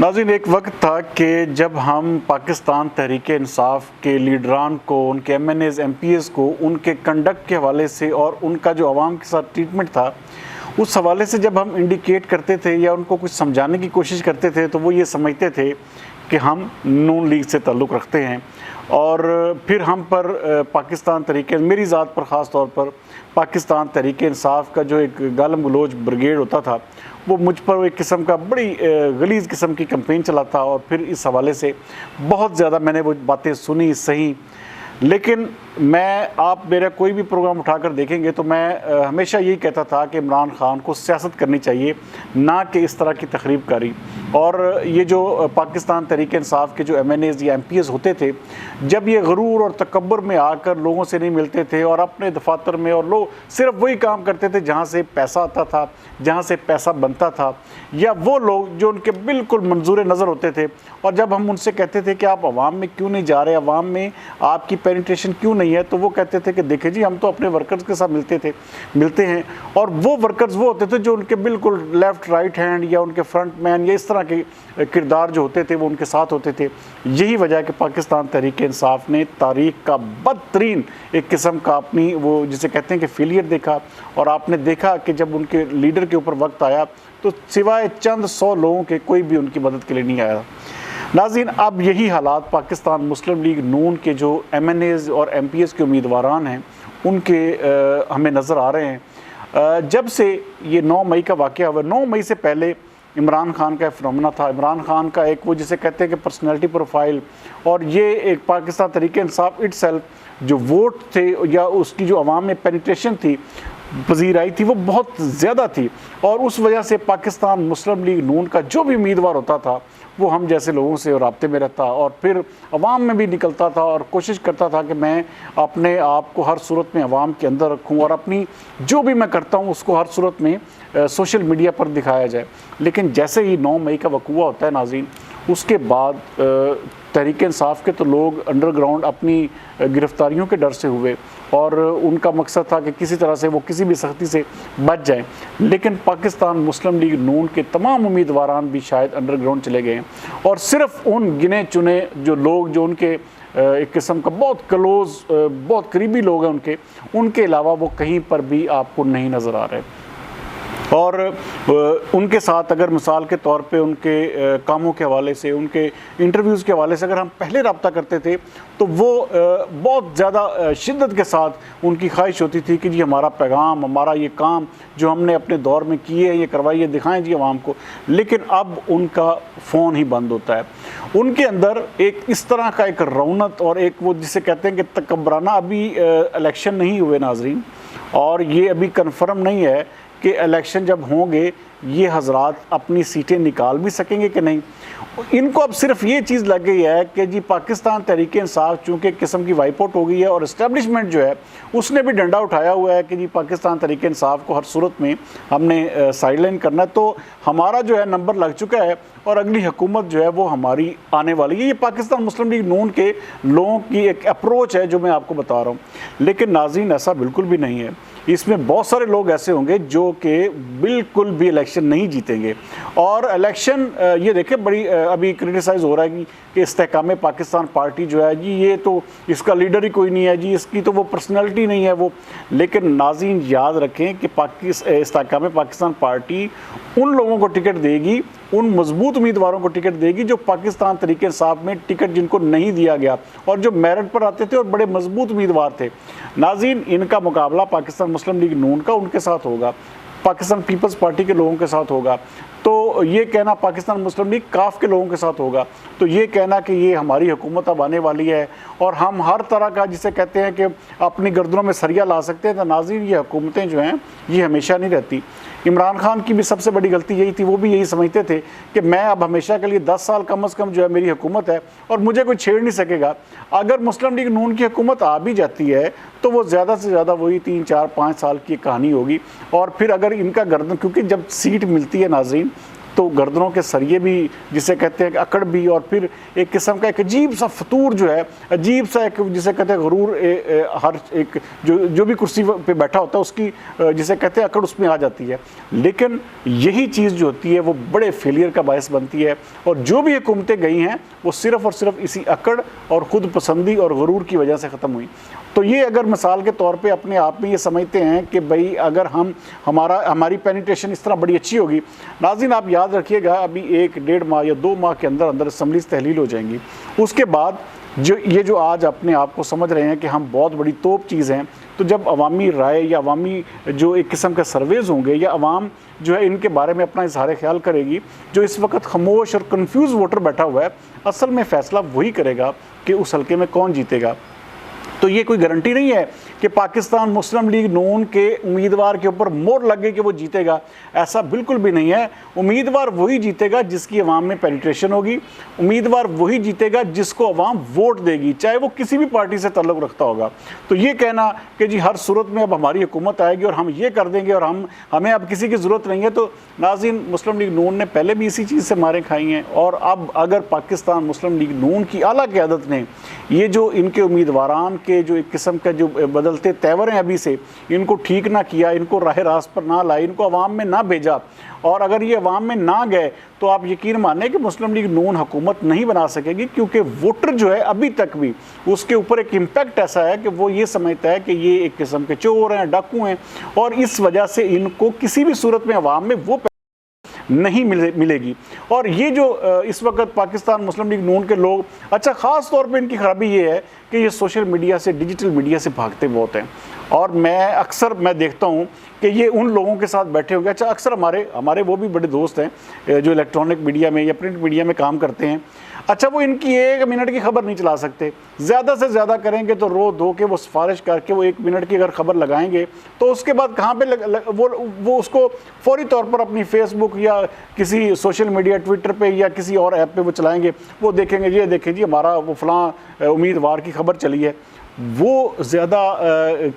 नाज़रीन, एक वक्त था कि जब हम पाकिस्तान तहरीक-ए-इंसाफ के लीडरान को, उनके एमएनएज़ एमपीएस को उनके कंडक्ट के हवाले से और उनका जो आवाम के साथ ट्रीटमेंट था, उस हवाले से जब हम इंडिकेट करते थे या उनको कुछ समझाने की कोशिश करते थे तो वो ये समझते थे कि हम नून लीग से ताल्लुक़ रखते हैं। और फिर हम पर पाकिस्तान तहरीक, मेरी ज़ात पर ख़ास तौर पर पाकिस्तान तहरीक-ए-इंसाफ का जो एक गालम गलोच ब्रिगेड होता था, वो मुझ पर एक किस्म का बड़ी गलीज़ किस्म की कैंपेन चलाता। और फिर इस हवाले से बहुत ज़्यादा मैंने वो बातें सुनी सही। लेकिन आप मेरा कोई भी प्रोग्राम उठाकर देखेंगे तो मैं हमेशा यही कहता था कि इमरान खान को सियासत करनी चाहिए, ना कि इस तरह की तखरीबकारी। और ये जो पाकिस्तान तहरीक-ए-इंसाफ के जो एमएनएज़ या एमपीएस होते थे, जब ये गरूर और तकब्बुर में आकर लोगों से नहीं मिलते थे और अपने दफातर में और लोग सिर्फ वही काम करते थे जहाँ से पैसा आता था, जहाँ से पैसा बनता था, या वो लोग जो उनके बिल्कुल मंजूर नज़र होते थे। और जब हम उनसे कहते थे कि आप अवाम में क्यों नहीं जा रहे, अवाम में आपकी पेनिट्रेशन क्यों नहीं है, तो वो कहते थे कि देखें जी, हम तो अपने वर्कर्स के साथ मिलते हैं। और वो वर्कर्स वो होते थे जो उनके बिल्कुल लेफ़्ट राइट हैंड या उनके फ्रंट मैन या इस तरह के किरदार जो होते थे वो उनके साथ होते थे। यही वजह है कि पाकिस्तान तहरीक-ए-इंसाफ ने तारीख़ का बदतरीन एक किस्म का अपनी वो जिसे कहते हैं कि फेलियर देखा। और आपने देखा कि जब उनके लीडर के ऊपर वक्त आया तो सिवाय चंद 100 लोगों के कोई भी उनकी मदद के लिए नहीं आया। नाज़रीन, अब यही हालात पाकिस्तान मुस्लिम लीग नून के जो एमएनएज़ और एमपीएस के उम्मीदवारान हैं उनके हमें नज़र आ रहे हैं। जब से ये 9 मई का वाक़या हुआ, 9 मई से पहले इमरान खान का एक फिनोमेना था। इमरान खान का एक वो जिसे कहते हैं कि पर्सनैलिटी प्रोफाइल, और ये एक पाकिस्तान तहरीक-ए-इंसाफ इटसेल्फ जो वोट थे या उसकी जो अवाम में पेनिट्रेशन थी, पजीर आई थी, वो बहुत ज़्यादा थी। और उस वजह से पाकिस्तान मुस्लिम लीग नून का जो भी उम्मीदवार होता था वो हम जैसे लोगों से राब्ते में रहता और फिर अवाम में भी निकलता था और कोशिश करता था कि मैं अपने आप को हर सूरत में अवाम के अंदर रखूं और अपनी जो भी मैं करता हूं उसको हर सूरत में सोशल मीडिया पर दिखाया जाए। लेकिन जैसे ही 9 मई का वक़ूआ होता है नाज़रीन, उसके बाद तहरीक-ए-इंसाफ के तो लोग अंडरग्राउंड अपनी गिरफ्तारियों के डर से हुए और उनका मकसद था कि किसी तरह से वो किसी भी सख्ती से बच जाएं। लेकिन पाकिस्तान मुस्लिम लीग नून के तमाम उम्मीदवारान भी शायद अंडरग्राउंड चले गए हैं और सिर्फ उन गिने चुने जो लोग जो उनके एक किस्म का बहुत क्लोज़ बहुत करीबी लोग हैं उनके अलावा वो कहीं पर भी आपको नहीं नज़र आ रहे। और उनके साथ अगर मिसाल के तौर पे उनके कामों के हवाले से, उनके इंटरव्यूज़ के हवाले से अगर हम पहले रब्ता करते थे तो वो बहुत ज़्यादा शिद्दत के साथ उनकी ख्वाहिश होती थी कि जी हमारा पैगाम, हमारा ये काम जो हमने अपने दौर में किए हैं ये करवाइए, दिखाएं जी आवाम को। लेकिन अब उनका फ़ोन ही बंद होता है। उनके अंदर एक इस तरह का एक रौनक और एक वो जिसे कहते हैं कि तकब्बराना, अभी इलेक्शन नहीं हुए नाजरीन, और ये अभी कन्फर्म नहीं है कि इलेक्शन जब होंगे ये हजरात अपनी सीटें निकाल भी सकेंगे कि नहीं। इनको अब सिर्फ ये चीज़ लग गई है कि जी पाकिस्तान तहरीक-ए-इंसाफ चूँकि एक किस्म की वाइप आउट हो गई है और इस्टेब्लिशमेंट जो है उसने भी डंडा उठाया हुआ है कि जी पाकिस्तान तहरीक-ए-इंसाफ को हर सूरत में हमने साइडलाइन करना है, तो हमारा जो है नंबर लग चुका है और अगली हुकूमत जो है वो हमारी आने वाली है। ये पाकिस्तान मुस्लिम लीग नून के लोगों की एक अप्रोच है जो मैं आपको बता रहा हूँ। लेकिन नाज़रीन, ऐसा बिल्कुल भी नहीं है। इसमें बहुत सारे लोग ऐसे होंगे जो कि बिल्कुल भी इलेक्शन नहीं जीतेंगे। और इलेक्शन ये देखें बड़ी अभी क्रिटिसाइज़ हो रहा है कि इस्तेहकाम पाकिस्तान पार्टी जो है जी ये तो इसका लीडर ही कोई नहीं है जी, इसकी तो वो पर्सनैलिटी नहीं है वो। लेकिन नाज़रीन याद रखें कि इस्तेहकाम पाकिस्तान पार्टी उन लोगों को टिकट देगी, उन मजबूत उम्मीदवारों को टिकट देगी जो पाकिस्तान तहरीक-ए-इंसाफ में टिकट जिनको नहीं दिया गया और जो मेरिट पर आते थे और बड़े मजबूत उम्मीदवार थे। नाज़रीन, इनका मुकाबला पाकिस्तान मुस्लिम लीग नून का उनके साथ होगा, पाकिस्तान पीपल्स पार्टी के लोगों के साथ होगा। तो ये कहना पाकिस्तान मुस्लिम लीग काफ के लोगों के साथ होगा, तो ये कहना कि ये हमारी हुकूमत अब आने वाली है और हम हर तरह का जिसे कहते हैं कि अपनी गर्दनों में सरिया ला सकते हैं, तो नाज़रीन ये हुकूमतें जो हैं ये हमेशा नहीं रहती। इमरान खान की भी सबसे बड़ी गलती यही थी, वो भी यही समझते थे कि मैं अब हमेशा के लिए 10 साल कम से कम जो है मेरी हुकूमत है और मुझे कोई छेड़ नहीं सकेगा। अगर मुस्लिम लीग नून की हुकूमत आ भी जाती है तो वो ज़्यादा से ज़्यादा वही 3, 4, 5 साल की कहानी होगी। और फिर अगर इनका गर्दन, क्योंकि जब सीट मिलती है नाज़रीन तो गर्दनों के सरिये भी जिसे कहते हैं कि अकड़ भी, और फिर एक किस्म का एक अजीब सा फतूर जो है, अजीब सा एक जिसे कहते हैं गरूर, हर एक जो भी कुर्सी पे बैठा होता है उसकी जिसे कहते हैं अकड़ उसमें आ जाती है। लेकिन यही चीज़ जो होती है वो बड़े फेलियर का बायस बनती है, और जो भी हुकूमतें गई हैं वो सिर्फ़ और सिर्फ इसी अकड़ और ख़ुद पसंदी और गरूर की वजह से ख़त्म हुई। तो ये अगर मिसाल के तौर पे अपने आप में ये समझते हैं कि भाई अगर हमारी पेनिट्रेशन इस तरह बड़ी अच्छी होगी, नाज़रीन आप याद रखिएगा अभी 1-1.5 माह या 2 माह के अंदर अंदर असम्बलीज़ तहलील हो जाएंगी। उसके बाद जो आज अपने आप को समझ रहे हैं कि हम बहुत बड़ी तोप चीज़ हैं, तो जब अवामी राय या अवामी जो एक किस्म के सर्वेज़ होंगे या अवाम जो है इनके बारे में अपना इजहार ख्याल करेगी, जो इस वक्त खामोश और कन्फ्यूज़ वोटर बैठा हुआ है, असल में फ़ैसला वही करेगा कि उस हल्के में कौन जीतेगा। तो ये कोई गारंटी नहीं है कि पाकिस्तान मुस्लिम लीग नून के उम्मीदवार के ऊपर मोहर लग गई कि वो जीतेगा, ऐसा बिल्कुल भी नहीं है। उम्मीदवार वही जीतेगा जिसकी अवाम में पेनिट्रेशन होगी, उम्मीदवार वही जीतेगा जिसको अवाम वोट देगी, चाहे वो किसी भी पार्टी से ताल्लुक़ रखता होगा। तो ये कहना कि जी हर सूरत में अब हमारी हुकूमत आएगी और हम ये कर देंगे और हमें अब किसी की ज़रूरत नहीं है, तो नाज़रीन मुस्लिम लीग नून ने पहले भी इसी चीज़ से मारें खाई हैं, और अब अगर पाकिस्तान मुस्लिम लीग नून की आला क़यादत ने ये जो इनके उम्मीदवारान के जो एक किस्म का जो बदलते तेवर हैं अभी से, इनको ठीक ना किया, इनको राह रास्त पर ना लाए, इनको अवाम में ना भेजा, और अगर ये अवाम में ना गए तो आप यकीन माने कि मुस्लिम लीग नून हुकूमत नहीं बना सकेगी, क्योंकि वोटर जो है अभी तक भी उसके ऊपर एक इम्पैक्ट ऐसा है कि वो ये समझता है कि ये एक किस्म के चोर हैं, डाकू हैं, और इस वजह से इनको किसी भी सूरत में अवाम में वो नहीं मिलेगी। और ये जो इस वक्त पाकिस्तान मुस्लिम लीग नून के लोग, अच्छा ख़ास तौर पे इनकी ख़राबी ये है कि ये सोशल मीडिया से, डिजिटल मीडिया से भागते बहुत हैं, और मैं देखता हूँ कि ये उन लोगों के साथ बैठे होंगे। अच्छा अक्सर हमारे वो भी बड़े दोस्त हैं जो इलेक्ट्रॉनिक मीडिया में या प्रिंट मीडिया में काम करते हैं। अच्छा वो इनकी 1 मिनट की खबर नहीं चला सकते, ज़्यादा से ज़्यादा करेंगे तो रो धो के वो सिफारिश करके वो 1 मिनट की अगर खबर लगाएंगे तो उसके बाद कहाँ पे वो उसको फौरी तौर पर अपनी फेसबुक या किसी सोशल मीडिया, ट्विटर पे या किसी और ऐप पे वो चलाएंगे, वो देखेंगे ये देखें जी हमारा वो फलां उम्मीदवार की खबर चली है। वो ज़्यादा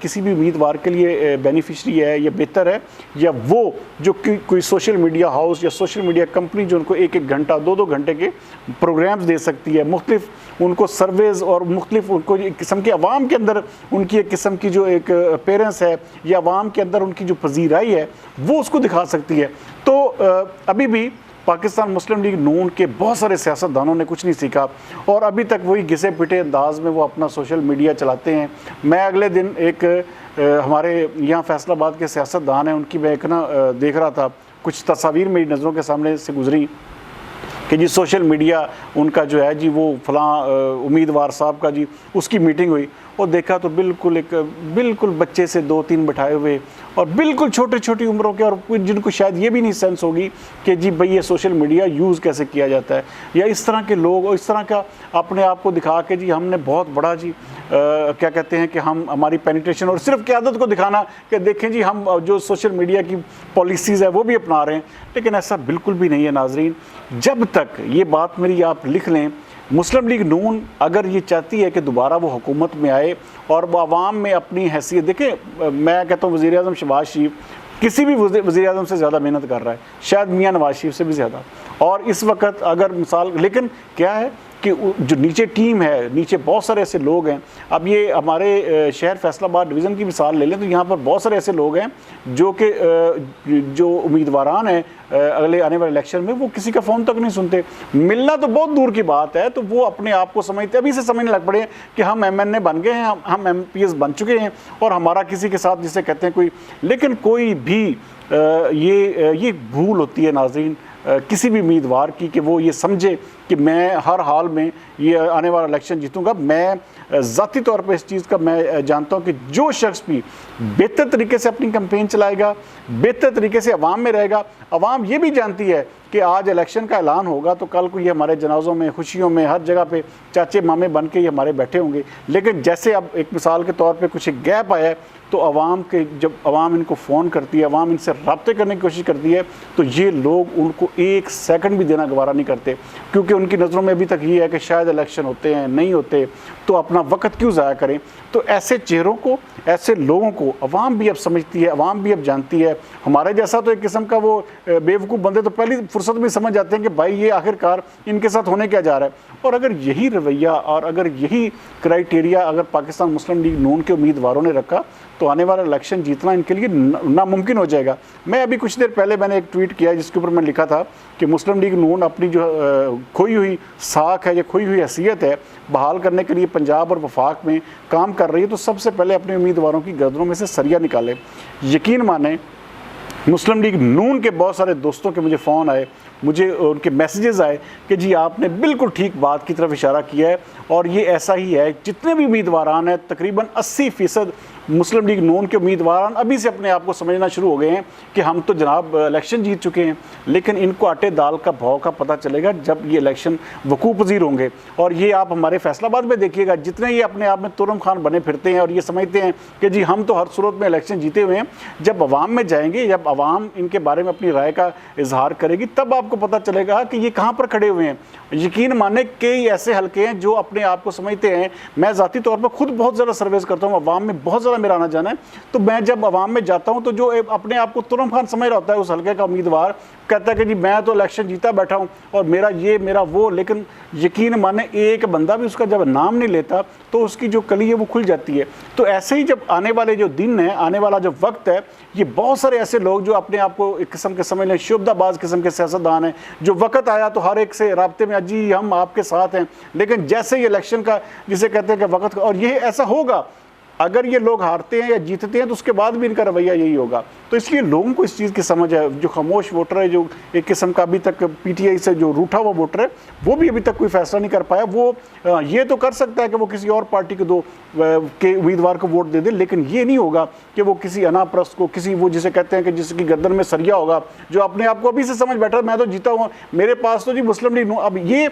किसी भी उम्मीदवार के लिए बेनिफिशरी है या बेहतर है, या वो जो कोई सोशल मीडिया हाउस या सोशल मीडिया कंपनी जो उनको 1-1 घंटा 2-2 घंटे के प्रोग्राम्स दे सकती है, मुख्तलिफ उनको सर्वेज़ और मुख्तलिफ उनको एक किस्म के अवाम के अंदर उनकी एक किस्म की जो एक पेरेंट्स है या अवाम के अंदर उनकी जो पजीराई है वो उसको दिखा सकती है। तो अभी भी पाकिस्तान मुस्लिम लीग नून के बहुत सारे सियासतदानों ने कुछ नहीं सीखा, और अभी तक वही घिसे पिटे अंदाज में वो अपना सोशल मीडिया चलाते हैं। मैं अगले दिन एक हमारे यहाँ फैसलाबाद के सियासतदान हैं, उनकी मैं एक देख रहा था, कुछ तस्वीर मेरी नज़रों के सामने से गुजरी कि जी सोशल मीडिया उनका जो है जी वो फलां उम्मीदवार साहब का जी उसकी मीटिंग हुई, और देखा तो बिल्कुल बच्चे से 2-3 बैठाए हुए और बिल्कुल छोटी उम्रों के, और जिनको शायद ये भी नहीं सेंस होगी कि जी भाई ये सोशल मीडिया यूज़ कैसे किया जाता है, या इस तरह के लोग और इस तरह का अपने आप को दिखा के जी हमने बहुत बड़ा जी क्या कहते हैं कि हमारी पेनिट्रेशन, और सिर्फ क़यादत को दिखाना कि देखें जी हम जो सोशल मीडिया की पॉलिसीज़ है वो भी अपना रहे हैं। लेकिन ऐसा बिल्कुल भी नहीं है नाजरीन। जब तक ये बात मेरी आप लिख लें, मुस्लिम लीग नून अगर ये चाहती है कि दोबारा वो हुकूमत में आए और वो आवाम में अपनी हैसियत, देखें मैं कहता हूँ वज़ीर आज़म शहबाज शरीफ किसी भी वज़ीर आज़म से ज़्यादा मेहनत कर रहा है, शायद मियाँ नवाज शरीफ से भी ज़्यादा, और इस वक्त अगर मिसाल, लेकिन क्या है कि जो नीचे टीम है, नीचे बहुत सारे ऐसे लोग हैं। अब ये हमारे शहर फैसलाबाद डिवीज़न की मिसाल ले लें तो यहाँ पर बहुत सारे ऐसे लोग हैं जो कि जो उम्मीदवारान हैं अगले आने वाले इलेक्शन में, वो किसी का फ़ोन तक नहीं सुनते, मिलना तो बहुत दूर की बात है। तो वो अपने आप को समझते, अभी से समझने लग पड़े हैं कि हम MNA बन गए हैं, हम MPs बन चुके हैं, और हमारा किसी के साथ जिसे कहते हैं कोई, लेकिन कोई भी ये भूल होती है नाज़रीन किसी भी उम्मीदवार की कि वो ये समझे कि मैं हर हाल में ये आने वाला इलेक्शन जीतूंगा। मैं ज़ाती तौर पर इस चीज़ का मैं जानता हूँ कि जो शख्स भी बेहतर तरीके से अपनी कैंपेन चलाएगा, बेहतर तरीके से अवाम में रहेगा, अवाम ये भी जानती है कि आज इलेक्शन का ऐलान होगा तो कल को ये हमारे जनाज़ों में, खुशियों में, हर जगह पे चाचे मामे बन के ये हमारे बैठे होंगे। लेकिन जैसे अब एक मिसाल के तौर पे कुछ एक गैप आया है, तो अवाम के जब अवाम इनको फ़ोन करती है, अवाम इनसे रब्ते करने की कोशिश करती है, तो ये लोग उनको 1 सेकंड भी देना गवारा नहीं करते, क्योंकि उनकी नज़रों में अभी तक ये है कि शायद इलेक्शन होते हैं, नहीं होते, तो अपना अपना वक्त क्यों ज़ाया करें। तो ऐसे चेहरों को, ऐसे लोगों को अवाम भी अब समझती है, अवाम भी अब जानती है। हमारे जैसा तो एक किस्म का वो बेवकूफ़ बंदे तो पहली फुर्सत में समझ जाते हैं कि भाई ये आखिरकार इनके साथ होने क्या जा रहा है। और अगर यही रवैया और अगर यही क्राइटेरिया अगर पाकिस्तान मुस्लिम लीग नून के उम्मीदवारों ने रखा तो आने वाला इलेक्शन जीतना इनके लिए नामुमकिन हो जाएगा। मैं अभी कुछ देर पहले मैंने एक ट्वीट किया जिसके ऊपर मैंने लिखा था कि मुस्लिम लीग नून अपनी जो खोई हुई साख है या खोई हुई हैसियत है बहाल करने के लिए पंजाब और वफाक में काम कर रही है, तो सबसे पहले अपने उम्मीदवारों की गर्दनों में से सरिया निकाले। यकीन माने मुस्लिम लीग नून के बहुत सारे दोस्तों के मुझे फ़ोन आए, मुझे उनके मैसेजेस आए कि जी आपने बिल्कुल ठीक बात की तरफ इशारा किया है और ये ऐसा ही है। जितने भी उम्मीदवारान हैं तकरीबन 80% मुस्लिम लीग नून के उम्मीदवारान अभी से अपने आप को समझना शुरू हो गए हैं कि हम तो जनाब इलेक्शन जीत चुके हैं, लेकिन इनको आटे दाल का भाव का पता चलेगा जब ये इलेक्शन वकूफ़ पज़ीर होंगे। और ये आप हमारे फैसलाबाद में देखिएगा, जितने ये अपने आप में तुरम खान बने फिरते हैं और ये समझते हैं कि जी हम तो हर सूरत में इलेक्शन जीते हुए हैं, जब अवाम में जाएंगे, जब अवाम इनके बारे में अपनी राय का इजहार करेगी, तब आपको पता चलेगा कि ये कहाँ पर खड़े हुए हैं। यकीन माने कई ऐसे हल्के हैं जो अपने आप को समझते हैं, मैं ज़ाती तौर पर खुद बहुत ज़्यादा सर्विस करता हूँ, अवाम में बहुत ज़्यादा मेरा आना जाना है, तो मैं जब अवाम में जाता हूँ तो जो अपने आप को तुरम खान समझ रहा होता है उस हल्के का उम्मीदवार कहता है कि जी मैं तो इलेक्शन जीता बैठा हूँ और मेरा ये मेरा वो, लेकिन यकीन माने एक बंदा भी उसका जब नाम नहीं लेता तो उसकी जो कली है वो खुल जाती है। तो ऐसे ही जब आने वाले जो दिन है, आने वाला जो वक्त है, ये बहुत सारे ऐसे लोग जो अपने आप को एक किस्म के समझ लें शुबदाबाज किस्म के सियासतदान हैं, जो वक्त आया तो हर एक से राब्ते में जी हम आपके साथ हैं, लेकिन जैसे ही इलेक्शन का जिसे कहते हैं कि वक्त, और ये ऐसा होगा अगर ये लोग हारते हैं या जीतते हैं तो उसके बाद भी इनका रवैया यही होगा। तो इसलिए लोगों को इस चीज़ की समझ है। जो खामोश वोटर है, जो एक किस्म का अभी तक पीटीआई से जो रूठा हुआ वोटर है, वो भी अभी तक कोई फैसला नहीं कर पाया। वो ये तो कर सकता है कि वो किसी और पार्टी के के उम्मीदवार को वोट दे दे, लेकिन ये नहीं होगा कि वो किसी अनाप्रस्त को, किसी वो जिसे कहते हैं कि जिसकी गर्दन में सरिया होगा, जो अपने आप को अभी से समझ बैठा मैं तो जीता हूँ, मेरे पास तो जी मुस्लिम लीग। अब ये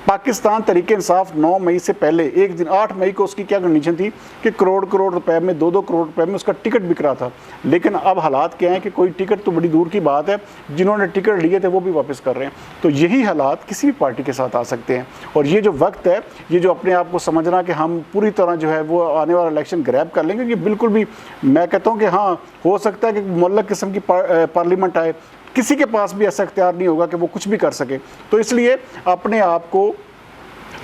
पाकिस्तान तहरीक इंसाफ 9 मई से पहले एक दिन 8 मई को उसकी क्या कंडीशन थी कि करोड़ रुपए में 2-2 करोड़ रुपए में उसका टिकट बिक रहा था। लेकिन अब हालात क्या हैं कि कोई टिकट तो बड़ी दूर की बात है, जिन्होंने टिकट लिए थे वो भी वापस कर रहे हैं। तो यही हालात किसी भी पार्टी के साथ आ सकते हैं। और ये जो वक्त है, ये जो अपने आप को समझना कि हम पूरी तरह जो है वो आने वाला इलेक्शन ग्रैब कर लेंगे, ये बिल्कुल भी, मैं कहता हूँ कि हाँ हो सकता है कि मुअल्लक किस्म की पार्लियामेंट आए, किसी के पास भी ऐसा इख्तियार नहीं होगा कि वो कुछ भी कर सके। तो इसलिए अपने आप को,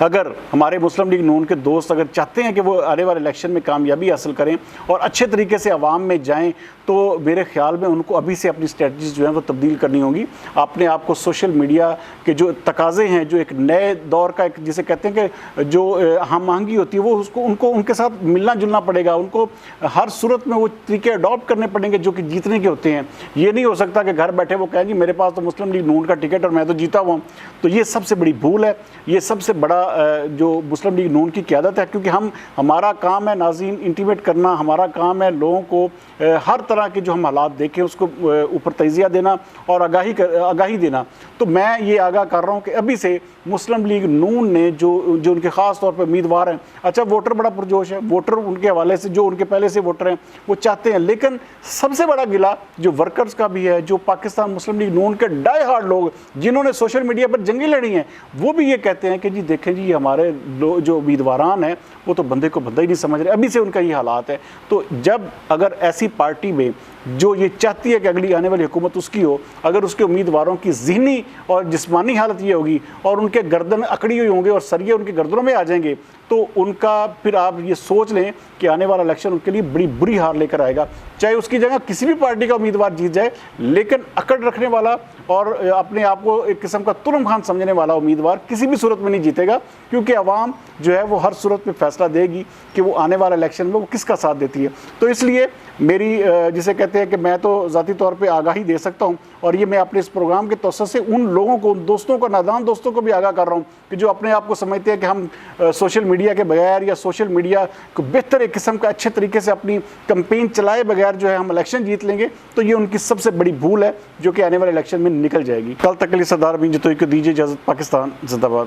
अगर हमारे मुस्लिम लीग नून के दोस्त अगर चाहते हैं कि वो आने वाले इलेक्शन में कामयाबी हासिल करें और अच्छे तरीके से आवाम में जाएं, तो मेरे ख्याल में उनको अभी से अपनी स्ट्रेटजीज जो है वो तब्दील करनी होगी। अपने आप को सोशल मीडिया के जो तकाज़े हैं, जो एक नए दौर का एक जिसे कहते हैं कि जो हम आहंगी होती है, वो उसको उनको उनके साथ मिलना जुलना पड़ेगा। उनको हर सूरत में वो तरीके अडॉप्ट करने पड़ेंगे जो कि जीतने के होते हैं। ये नहीं हो सकता कि घर बैठे वो कहें जी मेरे पास तो मुस्लिम लीग नून का टिकट और मैं तो जीता हुआ। तो ये सबसे बड़ी भूल है, ये सबसे बड़ा जो मुस्लिम लीग नून की क़यादत है, क्योंकि हमारा काम है नाज़रीन इंटीमेट करना, हमारा काम है लोगों को हर तरह के जो हम हालात देखें उसको ऊपर तजिया देना और आगाही देना। तो मैं ये आगाह कर रहा हूँ कि अभी से मुस्लिम लीग नून ने जो उनके ख़ास तौर पर उम्मीदवार हैं, अच्छा वोटर बड़ा पुरजोश है, वोटर उनके हवाले से जो उनके पहले से वोटर हैं वो चाहते हैं, लेकिन सबसे बड़ा गिला जो वर्कर्स का भी है, जो पाकिस्तान मुस्लिम लीग नून के डाई हार्ड लोग जिन्होंने सोशल मीडिया पर जंगें लड़ी हैं, वो भी ये कहते हैं कि जी देखें जी हमारे जो उम्मीदवारान हैं वो तो बंदे को बंदा ही नहीं समझ रहे। अभी से उनका ये हालात है। तो जब अगर ऐसी पार्टी में जो ये चाहती है कि अगली आने वाली हुकूमत उसकी हो, अगर उसके उम्मीदवारों की ज़हनी और जिस्मानी हालत ये होगी और उनके गर्दन अकड़ी हुई होंगे और सरिये उनके गर्दनों में आ जाएंगे, तो उनका फिर आप ये सोच लें कि आने वाला इलेक्शन उनके लिए बड़ी बुरी हार लेकर आएगा। चाहे उसकी जगह किसी भी पार्टी का उम्मीदवार जीत जाए, लेकिन अकड़ रखने वाला और अपने आप को एक किस्म का तुरम खान समझने वाला उम्मीदवार किसी भी सूरत में नहीं जीतेगा, क्योंकि आवाम जो है वो हर सूरत में फैसला देगी कि वो आने वाला इलेक्शन में वो किसका साथ देती है। तो इसलिए मेरी जिसे कहते हैं कि मैं तो ज़ाती तौर पे आगाही दे सकता हूँ, और ये मैं अपने इस प्रोग्राम के तौर से उन लोगों को, उन दोस्तों को, नादान दोस्तों को भी आगाह कर रहा हूँ कि जो अपने आप को समझते हैं कि हम सोशल मीडिया के बगैर या सोशल मीडिया को बेहतर एक किस्म का अच्छे तरीके से अपनी कैंपेन चलाए बगैर जो है हम इलेक्शन जीत लेंगे, तो ये उनकी सबसे बड़ी भूल है जो कि आने वाले इलेक्शन में निकल जाएगी। कल तक के लिए सरदार बिन जतोई को दीजिए इजाज़त। पाकिस्तान जिंदाबाद।